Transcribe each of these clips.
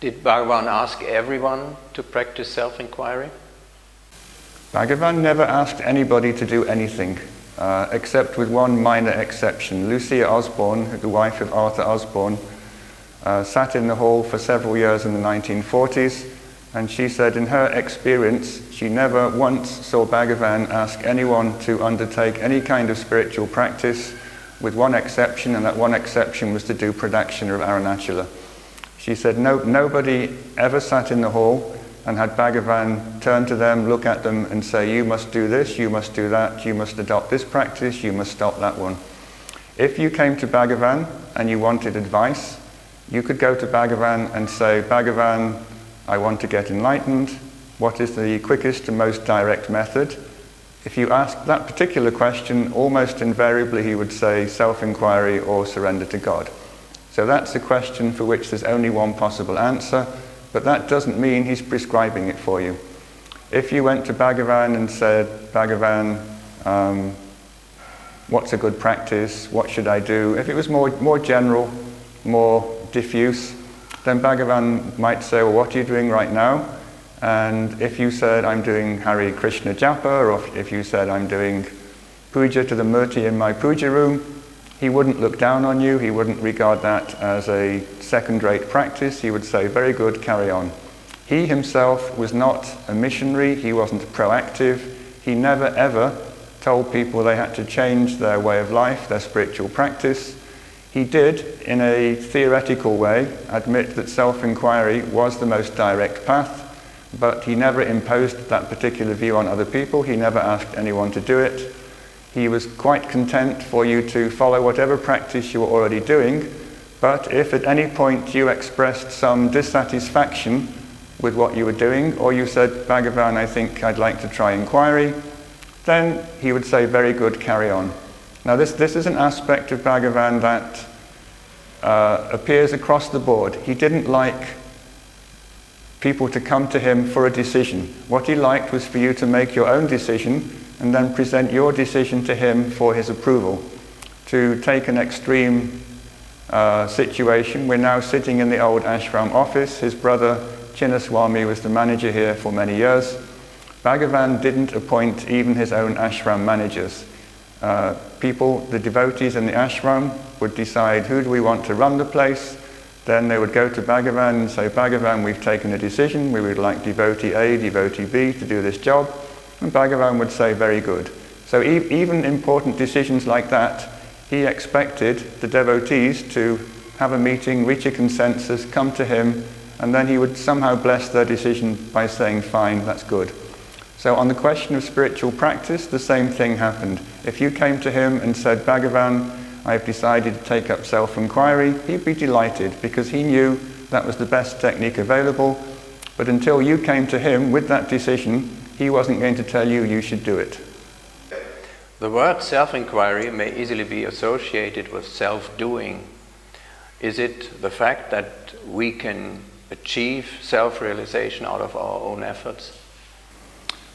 Did Bhagavan ask everyone to practice self-inquiry? Bhagavan never asked anybody to do anything, except with one minor exception. Lucia Osborne, the wife of Arthur Osborne, sat in the hall for several years in the 1940s, and she said in her experience she never once saw Bhagavan ask anyone to undertake any kind of spiritual practice, with one exception, and that one exception was to do pradakshina of Arunachala. She said nobody ever sat in the hall and had Bhagavan turn to them, look at them and say, you must do this, you must do that, you must adopt this practice, you must stop that one. If you came to Bhagavan and you wanted advice, you could go to Bhagavan and say, Bhagavan, I want to get enlightened. What is the quickest and most direct method? If you asked that particular question, almost invariably he would say self-inquiry or surrender to God. So that's a question for which there's only one possible answer, but that doesn't mean he's prescribing it for you. If you went to Bhagavan and said, Bhagavan, what's a good practice? What should I do? If it was more general, more diffuse, then Bhagavan might say, well, what are you doing right now? And if you said, I'm doing Hare Krishna Japa, or if you said, I'm doing puja to the murti in my puja room, he wouldn't look down on you, he wouldn't regard that as a second-rate practice, he would say, very good, carry on. He himself was not a missionary, he wasn't proactive, he never ever told people they had to change their way of life, their spiritual practice. He did, in a theoretical way, admit that self-inquiry was the most direct path, but he never imposed that particular view on other people, he never asked anyone to do it. He was quite content for you to follow whatever practice you were already doing, but if at any point you expressed some dissatisfaction with what you were doing, or you said, Bhagavan, I think I'd like to try inquiry, then he would say, very good, carry on. Now this is an aspect of Bhagavan that appears across the board. He didn't like people to come to him for a decision. What he liked was for you to make your own decision and then present your decision to him for his approval. To take an extreme situation, we're now sitting in the old ashram office. His brother Chinnaswami was the manager here for many years. Bhagavan didn't appoint even his own ashram managers. The devotees in the ashram would decide who do we want to run the place. Then they would go to Bhagavan and say, Bhagavan, we've taken a decision, we would like devotee A, devotee B to do this job. And Bhagavan would say, very good. So even important decisions like that, he expected the devotees to have a meeting, reach a consensus, come to him, and then he would somehow bless their decision by saying, fine, that's good. So on the question of spiritual practice, the same thing happened. If you came to him and said, Bhagavan, I've decided to take up self-inquiry, he'd be delighted because he knew that was the best technique available. But until you came to him with that decision, he wasn't going to tell you you should do it. The word self-inquiry may easily be associated with self-doing. Is it the fact that we can achieve self-realization out of our own efforts?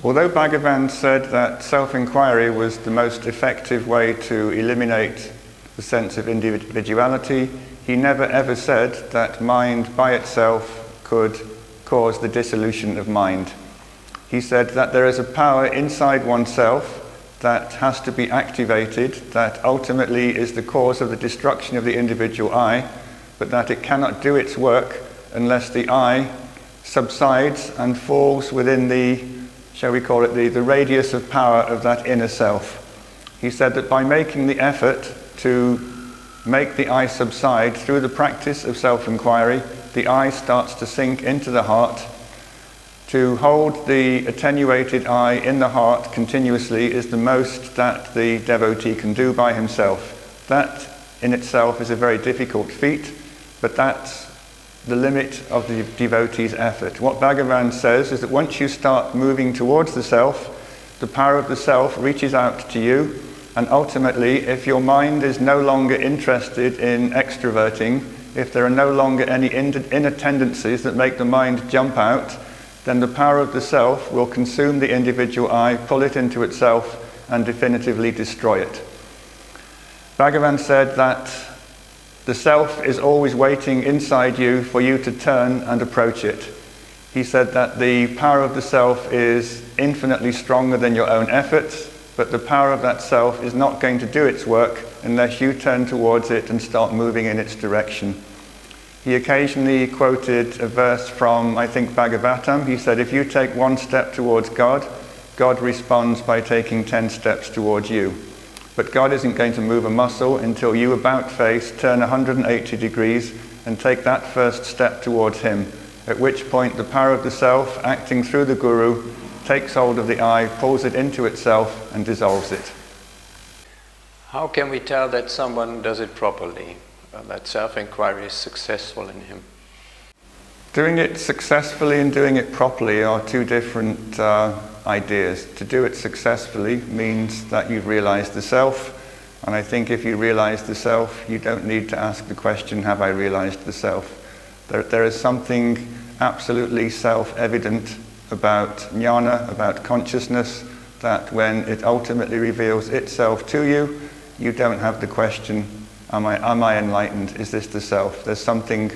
Although Bhagavan said that self-inquiry was the most effective way to eliminate the sense of individuality, he never ever said that mind by itself could cause the dissolution of mind. He said that there is a power inside oneself that has to be activated, that ultimately is the cause of the destruction of the individual I, but that it cannot do its work unless the I subsides and falls within the, shall we call it, the radius of power of that inner self. He said that by making the effort to make the I subside through the practice of self-inquiry, the I starts to sink into the heart. To hold the attenuated I in the heart continuously is the most that the devotee can do by himself. That in itself is a very difficult feat, but that's the limit of the devotee's effort. What Bhagavan says is that once you start moving towards the self, the power of the self reaches out to you, and ultimately, if your mind is no longer interested in extroverting, if there are no longer any inner tendencies that make the mind jump out, then the power of the self will consume the individual I, pull it into itself, and definitively destroy it. Bhagavan said that the self is always waiting inside you for you to turn and approach it. He said that the power of the self is infinitely stronger than your own efforts, but the power of that self is not going to do its work unless you turn towards it and start moving in its direction. He occasionally quoted a verse from, I think, Bhagavatam. He said, if you take one step towards God, God responds by taking 10 steps towards you. But God isn't going to move a muscle until you about face, turn 180 degrees and take that first step towards him, at which point the power of the self, acting through the guru, takes hold of the I, pulls it into itself and dissolves it. How can we tell that someone does it properly, that self-inquiry is successful in him? Doing it successfully and doing it properly are two different ideas. To do it successfully means that you've realized the self, and I think if you realize the self, you don't need to ask the question, have I realized the self? There is something absolutely self-evident about jnana, about consciousness, that when it ultimately reveals itself to you, you don't have the question, am I enlightened? Is this the self? There's something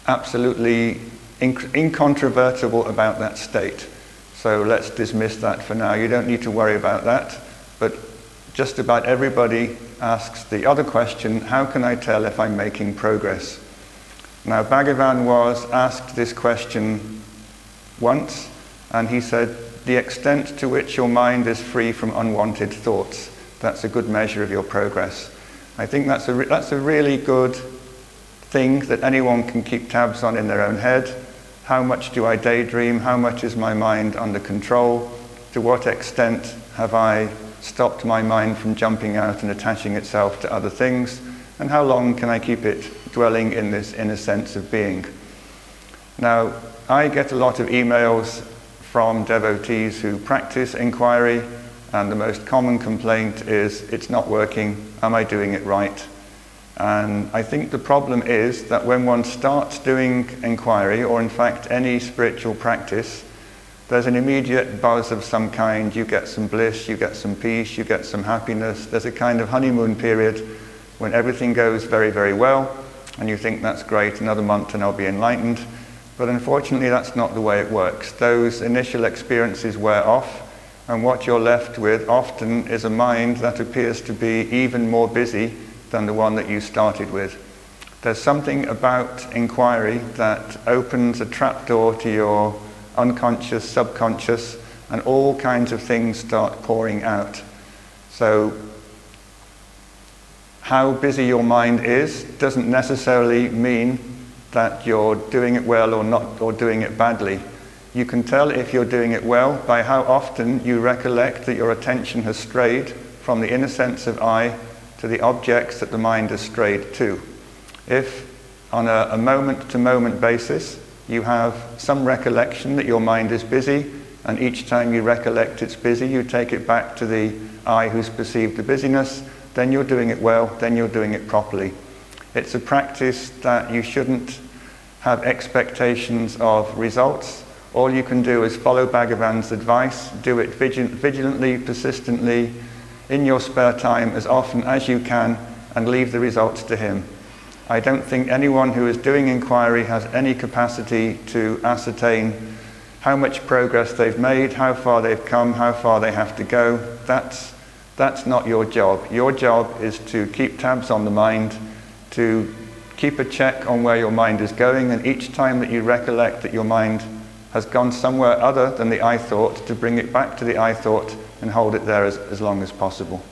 absolutely incontrovertible about that state. So let's dismiss that for now. You don't need to worry about that. But just about everybody asks the other question, how can I tell if I'm making progress? Now, Bhagavan was asked this question once, and he said, the extent to which your mind is free from unwanted thoughts, that's a good measure of your progress. I think that's a really good thing that anyone can keep tabs on in their own head. How much do I daydream? How much is my mind under control? To what extent have I stopped my mind from jumping out and attaching itself to other things? And how long can I keep it dwelling in this inner sense of being? Now, I get a lot of emails from devotees who practice inquiry, and the most common complaint is, it's not working, am I doing it right? And I think the problem is that when one starts doing inquiry, or in fact any spiritual practice, there's an immediate buzz of some kind. You get some bliss, you get some peace, you get some happiness. There's a kind of honeymoon period when everything goes very, very well, and you think that's great, another month and I'll be enlightened. But unfortunately that's not the way it works. Those initial experiences wear off, and what you're left with often is a mind that appears to be even more busy than the one that you started with. There's something about inquiry that opens a trapdoor to your unconscious, subconscious, and all kinds of things start pouring out. So how busy your mind is doesn't necessarily mean that you're doing it well or not, or doing it badly. You can tell if you're doing it well by how often you recollect that your attention has strayed from the inner sense of I to the objects that the mind has strayed to. If on a moment-to-moment basis you have some recollection that your mind is busy, and each time you recollect it's busy, you take it back to the I who's perceived the busyness, then you're doing it well, then you're doing it properly. It's a practice that you shouldn't have expectations of results. All you can do is follow Bhagavan's advice, do it vigilantly, persistently, in your spare time as often as you can, and leave the results to him. I don't think anyone who is doing inquiry has any capacity to ascertain how much progress they've made, how far they've come, how far they have to go. That's not your job. Your job is to keep tabs on the mind, to keep a check on where your mind is going, and each time that you recollect that your mind has gone somewhere other than the I thought, to bring it back to the I thought and hold it there as long as possible.